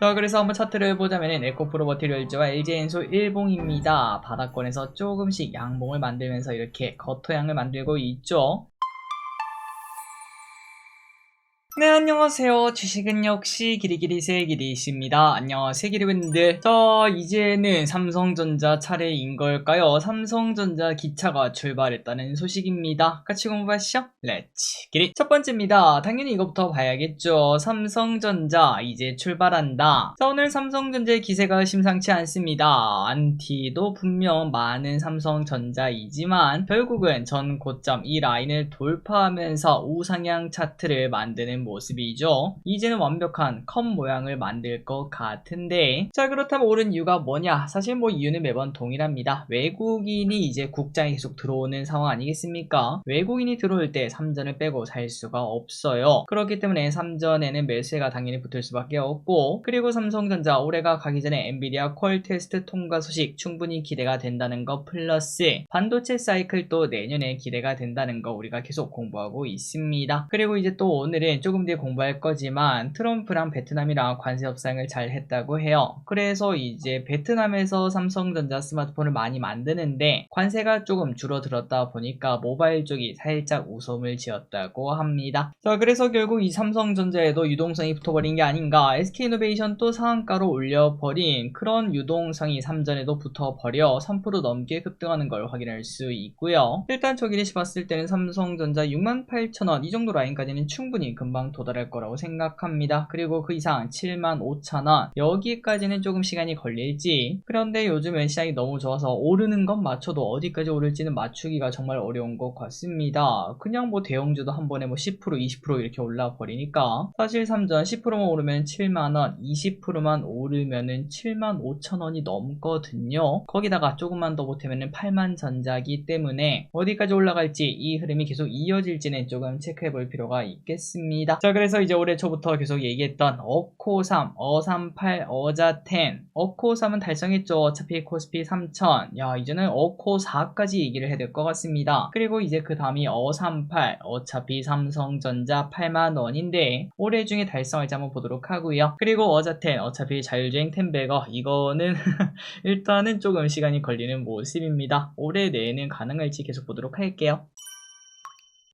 자, 그래서 한번 차트를 보자면은 에코프로 머티리얼즈와 LG엔소 일봉입니다. 바닥권에서 조금씩 양봉을 만들면서 이렇게 거토양을 만들고 있죠. 네, 안녕하세요. 주식은 역시 기리기리세 기리씨입니다. 안녕하세요, 기리분들. 자, 이제는 삼성전자 차례인 걸까요? 삼성전자 기차가 출발했다는 소식입니다. 같이 공부하시죠. 렛츠 기리. 첫 번째입니다. 당연히 이거부터 봐야겠죠. 삼성전자 이제 출발한다. 자, 오늘 삼성전자의 기세가 심상치 않습니다. 안티도 분명 많은 삼성전자이지만 결국은 전 고점 이 라인을 돌파하면서 우상향 차트를 만드는 모습이죠. 이제는 완벽한 컵 모양을 만들 것 같은데, 자, 그렇다면 옳은 이유가 뭐냐? 사실 뭐 이유는 매번 동일합니다. 외국인이 이제 국장에 계속 들어오는 상황 아니겠습니까? 외국인이 들어올 때 삼전을 빼고 살 수가 없어요. 그렇기 때문에 삼전에는 매수가 당연히 붙을 수밖에 없고, 그리고 삼성전자 올해가 가기 전에 엔비디아 퀄 테스트 통과 소식 충분히 기대가 된다는 거 플러스 반도체 사이클도 내년에 기대가 된다는 거 우리가 계속 공부하고 있습니다. 그리고 이제 또 오늘은 조금 뒤에 공부할 거지만 트럼프랑 베트남이랑 관세 협상을 잘 했다고 해요. 그래서 이제 베트남에서 삼성전자 스마트폰을 많이 만드는데 관세가 조금 줄어들었다 보니까 모바일 쪽이 살짝 웃음을 지었다고 합니다. 자, 그래서 결국 이 삼성전자에도 유동성이 붙어버린 게 아닌가. SK이노베이션도 상한가로 올려버린 그런 유동성이 삼전에도 붙어버려 3% 넘게 급등하는 걸 확인할 수 있고요. 일단 저기리시 봤을 때는 삼성전자 68,000원 이 정도 라인까지는 충분히 금방 도달할 거라고 생각합니다. 그리고 그 이상 75,000원 여기까지는 조금 시간이 걸릴지. 그런데 요즘은 시장이 너무 좋아서 오르는 건 맞춰도 어디까지 오를지는 맞추기가 정말 어려운 것 같습니다. 그냥 뭐 대형주도 한 번에 뭐 10% 20% 이렇게 올라 버리니까 사실 삼전 10%만 오르면 7만원 20%만 오르면은 75,000원이 넘거든요. 거기다가 조금만 더 보태면은 8만 전자기 때문에 어디까지 올라갈지 이 흐름이 계속 이어질지는 조금 체크해 볼 필요가 있겠습니다. 자, 그래서 이제 올해 초부터 계속 얘기했던 어코3, 어38, 어자10 어코3은 달성했죠. 어차피 코스피 3000 야, 이제는 어코4까지 얘기를 해야 될 것 같습니다. 그리고 이제 그 다음이 어38 어차피 삼성전자 8만원인데 올해 중에 달성할지 한번 보도록 하고요. 그리고 어자10 어차피 자율주행 텐베거 이거는 일단은 조금 시간이 걸리는 모습입니다. 올해 내에는 가능할지 계속 보도록 할게요.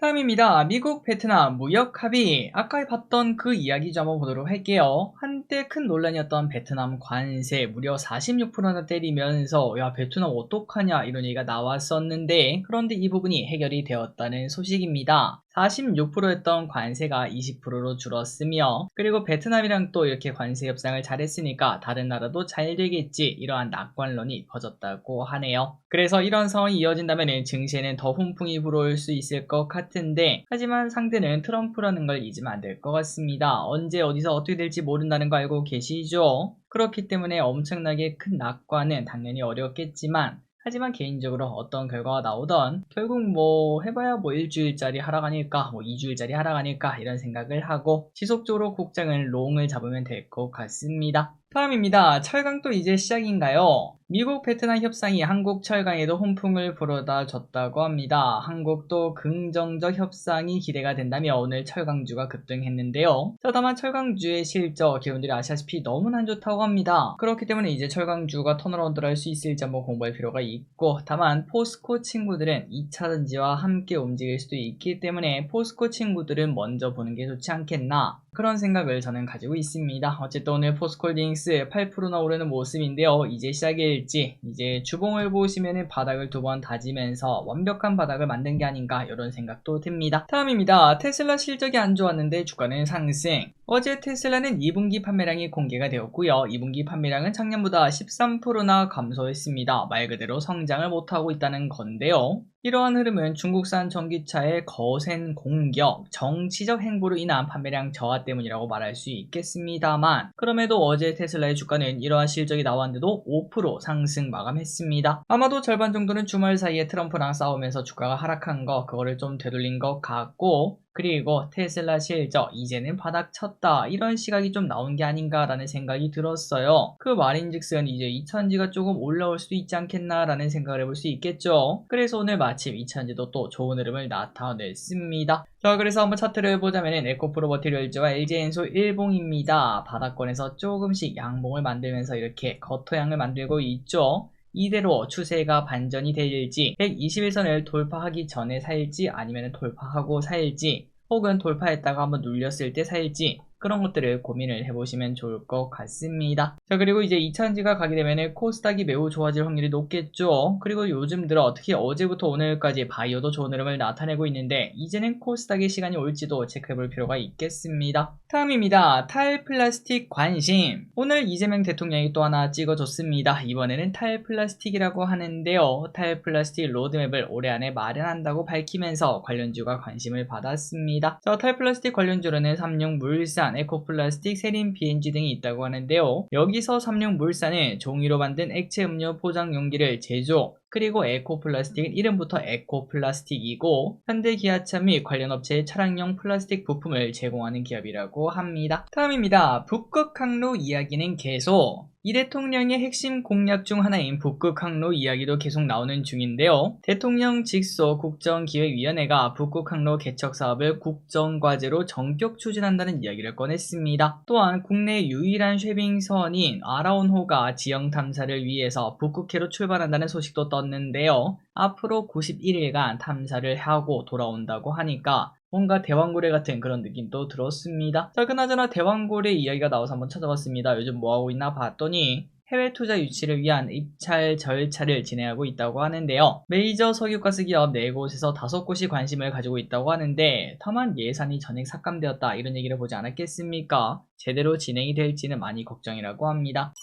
다음입니다. 미국 베트남 무역 합의. 아까 봤던 그 이야기 좀 한번 보도록 할게요. 한때 큰 논란이었던 베트남 관세 무려 46%나 때리면서 야, 베트남 어떡하냐 이런 얘기가 나왔었는데, 그런데 이 부분이 해결이 되었다는 소식입니다. 46%였던 관세가 20%로 줄었으며, 그리고 베트남이랑 또 이렇게 관세 협상을 잘했으니까 다른 나라도 잘 되겠지 이러한 낙관론이 퍼졌다고 하네요. 그래서 이런 상황이 이어진다면 증시에는 더 훈풍이 불어올 수 있을 것 같은데, 하지만 상대는 트럼프라는 걸 잊으면 안 될 것 같습니다. 언제 어디서 어떻게 될지 모른다는 거 알고 계시죠? 그렇기 때문에 엄청나게 큰 낙관은 당연히 어렵겠지만, 하지만 개인적으로 어떤 결과가 나오던 결국 뭐 해봐야 뭐 일주일짜리 하락 아닐까, 뭐 2주일짜리 하락 아닐까 이런 생각을 하고 지속적으로 국장을 롱을 잡으면 될 것 같습니다. 다음입니다. 철강도 이제 시작인가요? 미국 베트남 협상이 한국 철강에도 훈풍을 불어다 줬다고 합니다. 한국도 긍정적 협상이 기대가 된다며 오늘 철강주가 급등했는데요. 자, 다만 철강주의 실적 기업들이 아시다시피 너무나 안 좋다고 합니다. 그렇기 때문에 이제 철강주가 턴어라운드를 할 수 있을지 한번 공부할 필요가 있고, 다만 포스코 친구들은 2차전지와 함께 움직일 수도 있기 때문에 포스코 친구들은 먼저 보는 게 좋지 않겠나, 그런 생각을 저는 가지고 있습니다. 어쨌든 오늘 포스코홀딩스 8%나 오르는 모습인데요. 이제 시작일지, 이제 주봉을 보시면은 바닥을 두 번 다지면서 완벽한 바닥을 만든 게 아닌가 이런 생각도 듭니다. 다음입니다. 테슬라 실적이 안 좋았는데 주가는 상승. 어제 테슬라는 2분기 판매량이 공개가 되었고요. 2분기 판매량은 작년보다 13%나 감소했습니다. 말 그대로 성장을 못하고 있다는 건데요. 이러한 흐름은 중국산 전기차의 거센 공격, 정치적 행보로 인한 판매량 저하 때문이라고 말할 수 있겠습니다만, 그럼에도 어제 테슬라의 주가는 이러한 실적이 나왔는데도 5% 상승 마감했습니다. 아마도 절반 정도는 주말 사이에 트럼프랑 싸우면서 주가가 하락한 거, 그거를 좀 되돌린 것 같고, 그리고 테슬라 실적 이제는 바닥 쳤다 이런 시각이 좀 나온 게 아닌가라는 생각이 들었어요. 그 말인즉슨 이제 2차전지가 조금 올라올 수도 있지 않겠나라는 생각을 해볼 수 있겠죠. 그래서 오늘 마침 2차전지도 또 좋은 흐름을 나타냈습니다. 자, 그래서 한번 차트를 보자면은 에코프로머티리얼즈와 LG엔소 일봉입니다. 바닥권에서 조금씩 양봉을 만들면서 이렇게 거토양을 만들고 있죠. 이대로 추세가 반전이 될지 121선을 돌파하기 전에 살지 아니면 돌파하고 살지 혹은 돌파했다가 한번 눌렸을 때 살지 그런 것들을 고민을 해보시면 좋을 것 같습니다. 자, 그리고 이제 2차전지가 가게 되면 코스닥이 매우 좋아질 확률이 높겠죠. 그리고 요즘 들어 특히 어제부터 오늘까지 바이오도 좋은 흐름을 나타내고 있는데 이제는 코스닥의 시간이 올지도 체크해볼 필요가 있겠습니다. 다음입니다. 탈플라스틱 관심. 오늘 이재명 대통령이 또 하나 찍어줬습니다. 이번에는 탈플라스틱이라고 하는데요. 탈플라스틱 로드맵을 올해 안에 마련한다고 밝히면서 관련주가 관심을 받았습니다. 자, 탈플라스틱 관련주로는 삼육물산, 에코플라스틱, 세린 BNG 등이 있다고 하는데요. 여기서 삼육물산은 종이로 만든 액체 음료 포장 용기를 제조, 그리고 에코플라스틱은 이름부터 에코플라스틱이고 현대기아차 및 관련 업체의 차량용 플라스틱 부품을 제공하는 기업이라고 합니다. 다음입니다. 북극 항로 이야기는 계속. 이 대통령의 핵심 공약 중 하나인 북극 항로 이야기도 계속 나오는 중인데요. 대통령 직속 국정기획위원회가 북극 항로 개척 사업을 국정과제로 전격 추진한다는 이야기를 꺼냈습니다. 또한 국내 유일한 쉐빙선인 아라온호가 지형 탐사를 위해서 북극해로 출발한다는 소식도 떴는데요. 앞으로 91일간 탐사를 하고 돌아온다고 하니까 뭔가 대왕고래 같은 그런 느낌도 들었습니다. 자, 그나저나 대왕고래 이야기가 나와서 한번 찾아봤습니다. 요즘 뭐하고 있나 봤더니 해외 투자 유치를 위한 입찰 절차를 진행하고 있다고 하는데요. 메이저 석유가스 기업 4곳에서 5곳이 관심을 가지고 있다고 하는데 다만 예산이 전액 삭감되었다 이런 얘기를 보지 않았겠습니까? 제대로 진행이 될지는 많이 걱정이라고 합니다.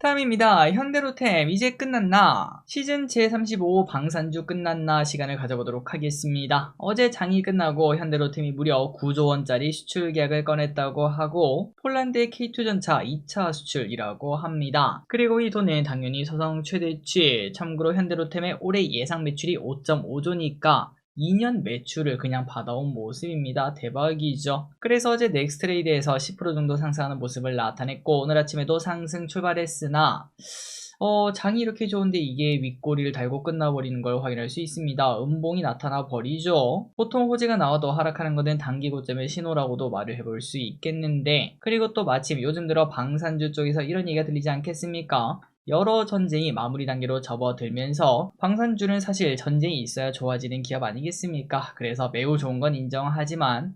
다음입니다. 현대로템 이제 끝났나? 시즌 제35 방산주 끝났나 시간을 가져보도록 하겠습니다. 어제 장이 끝나고 현대로템이 무려 9조원짜리 수출 계약을 꺼냈다고 하고 폴란드의 K2전차 2차 수출이라고 합니다. 그리고 이 돈은 당연히 서성 최대치. 참고로 현대로템의 올해 예상 매출이 5.5조니까 2년 매출을 그냥 받아온 모습입니다. 대박이죠. 그래서 어제 넥스트레이드에서 10% 정도 상승하는 모습을 나타냈고 오늘 아침에도 상승 출발했으나 장이 이렇게 좋은데 이게 윗꼬리를 달고 끝나버리는 걸 확인할 수 있습니다. 음봉이 나타나 버리죠. 보통 호재가 나와도 하락하는 것은 단기 고점의 신호라고도 말을 해볼 수 있겠는데 그리고 또 마침 요즘 들어 방산주 쪽에서 이런 얘기가 들리지 않겠습니까? 여러 전쟁이 마무리 단계로 접어들면서 방산주는 사실 전쟁이 있어야 좋아지는 기업 아니겠습니까? 그래서 매우 좋은 건 인정하지만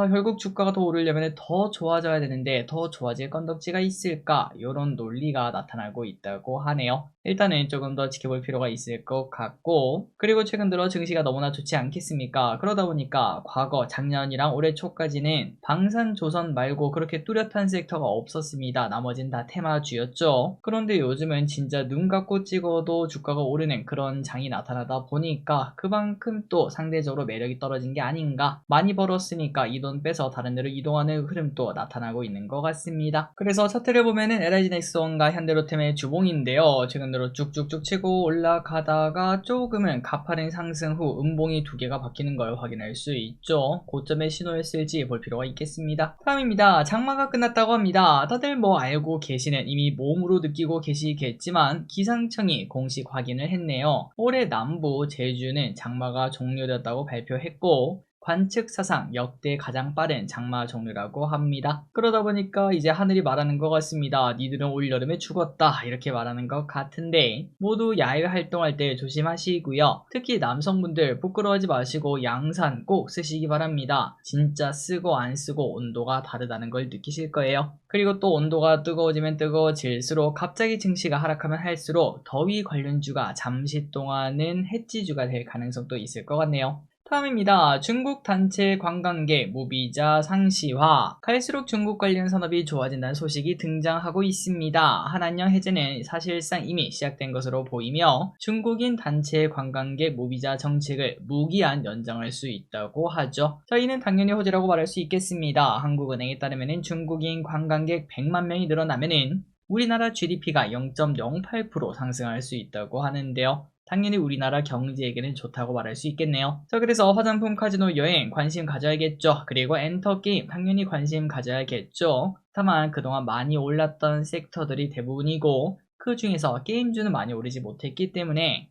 결국 주가가 더 오르려면 더 좋아져야 되는데 더 좋아질 건덕지가 있을까? 이런 논리가 나타나고 있다고 하네요. 일단은 조금 더 지켜볼 필요가 있을 것 같고 그리고 최근 들어 증시가 너무나 좋지 않겠습니까? 그러다 보니까 과거 작년이랑 올해 초까지는 방산조선 말고 그렇게 뚜렷한 섹터가 없었습니다. 나머진 다 테마주였죠. 그런데 요즘은 진짜 눈 감고 찍어도 주가가 오르는 그런 장이 나타나다 보니까 그만큼 또 상대적으로 매력이 떨어진 게 아닌가. 많이 벌었으니까 이 돈 빼서 다른 데로 이동하는 흐름도 나타나고 있는 것 같습니다. 그래서 차트를 보면은 LIG넥스원과 현대로템의 주봉인데요. 최근 들어 쭉쭉쭉 치고 올라가다가 조금은 가파른 상승 후 음봉이 2개가 바뀌는 걸 확인할 수 있죠. 고점의 신호였을지 볼 필요가 있겠습니다. 다음입니다. 장마가 끝났다고 합니다. 다들 뭐 알고 계시는 이미 몸으로 느끼고 계시겠지만 기상청이 공식 확인을 했네요. 올해 남부 제주는 장마가 종료되었다고 발표했고 관측 사상 역대 가장 빠른 장마 종류라고 합니다. 그러다 보니까 이제 하늘이 말하는 것 같습니다. 니들은 올여름에 죽었다 이렇게 말하는 것 같은데 모두 야외 활동할 때 조심하시고요. 특히 남성분들 부끄러워하지 마시고 양산 꼭 쓰시기 바랍니다. 진짜 쓰고 안 쓰고 온도가 다르다는 걸 느끼실 거예요. 그리고 또 온도가 뜨거워지면 뜨거워질수록 갑자기 증시가 하락하면 할수록 더위 관련주가 잠시 동안은 해지주가 될 가능성도 있을 것 같네요. 다음입니다. 중국 단체 관광객 무비자 상시화. 갈수록 중국 관련 산업이 좋아진다는 소식이 등장하고 있습니다. 한안령 해제는 사실상 이미 시작된 것으로 보이며 중국인 단체 관광객 무비자 정책을 무기한 연장할 수 있다고 하죠. 자, 이는 당연히 호재라고 말할 수 있겠습니다. 한국은행에 따르면 중국인 관광객 100만 명이 늘어나면 우리나라 GDP가 0.08% 상승할 수 있다고 하는데요. 당연히 우리나라 경제에게는 좋다고 말할 수 있겠네요. 자, 그래서 화장품, 카지노, 여행 관심 가져야겠죠. 그리고 엔터게임 당연히 관심 가져야겠죠. 다만 그동안 많이 올랐던 섹터들이 대부분이고 그 중에서 게임주는 많이 오르지 못했기 때문에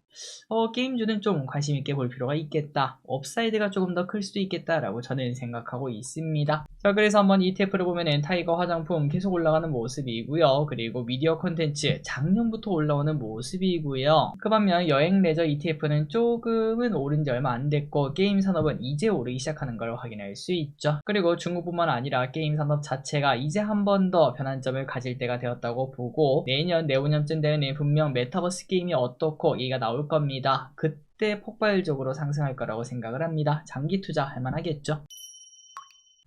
게임주는 좀 관심 있게 볼 필요가 있겠다. 업사이드가 조금 더 클 수도 있겠다라고 저는 생각하고 있습니다. 자, 그래서 한번 ETF를 보면은 타이거 화장품 계속 올라가는 모습이고요. 그리고 미디어 콘텐츠 작년부터 올라오는 모습이고요. 그 반면 여행 레저 ETF는 조금은 오른 지 얼마 안 됐고 게임 산업은 이제 오르기 시작하는 걸 확인할 수 있죠. 그리고 중국뿐만 아니라 게임 산업 자체가 이제 한 번 더 변환점을 가질 때가 되었다고 보고 내년 내후년쯤 되면 분명 메타버스 게임이 어떻고 얘기가 나올 겁니다. 그때 폭발적으로 상승할 거라고 생각을 합니다. 장기 투자 할 만하겠죠.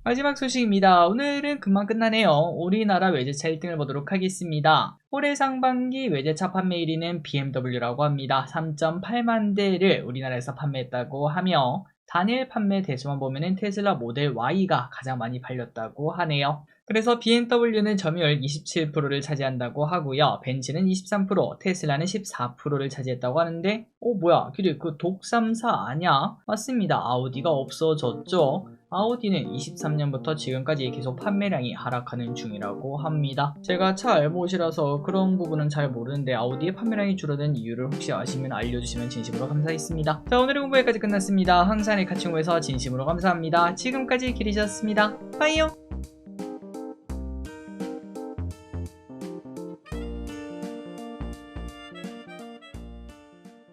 마지막 소식입니다. 오늘은 금방 끝나네요. 우리나라 외제차 1등을 보도록 하겠습니다. 올해 상반기 외제차 판매 1위는 BMW라고 합니다. 3.8만 대를 우리나라에서 판매했다고 하며 단일 판매 대수만 보면은 테슬라 모델 Y가 가장 많이 팔렸다고 하네요. 그래서 BMW는 점유율 27%를 차지한다고 하고요. 벤츠는 23%, 테슬라는 14%를 차지했다고 하는데 뭐야, 그래 그 독삼사 아냐? 맞습니다. 아우디가 없어졌죠. 아우디는 23년부터 지금까지 계속 판매량이 하락하는 중이라고 합니다. 제가 차 알못이라서 그런 부분은 잘 모르는데 아우디의 판매량이 줄어든 이유를 혹시 아시면 알려주시면 진심으로 감사하겠습니다. 자, 오늘의 공부 여기까지 끝났습니다. 항상 같이 공부해서 진심으로 감사합니다. 지금까지 길이셨습니다. 빠이요.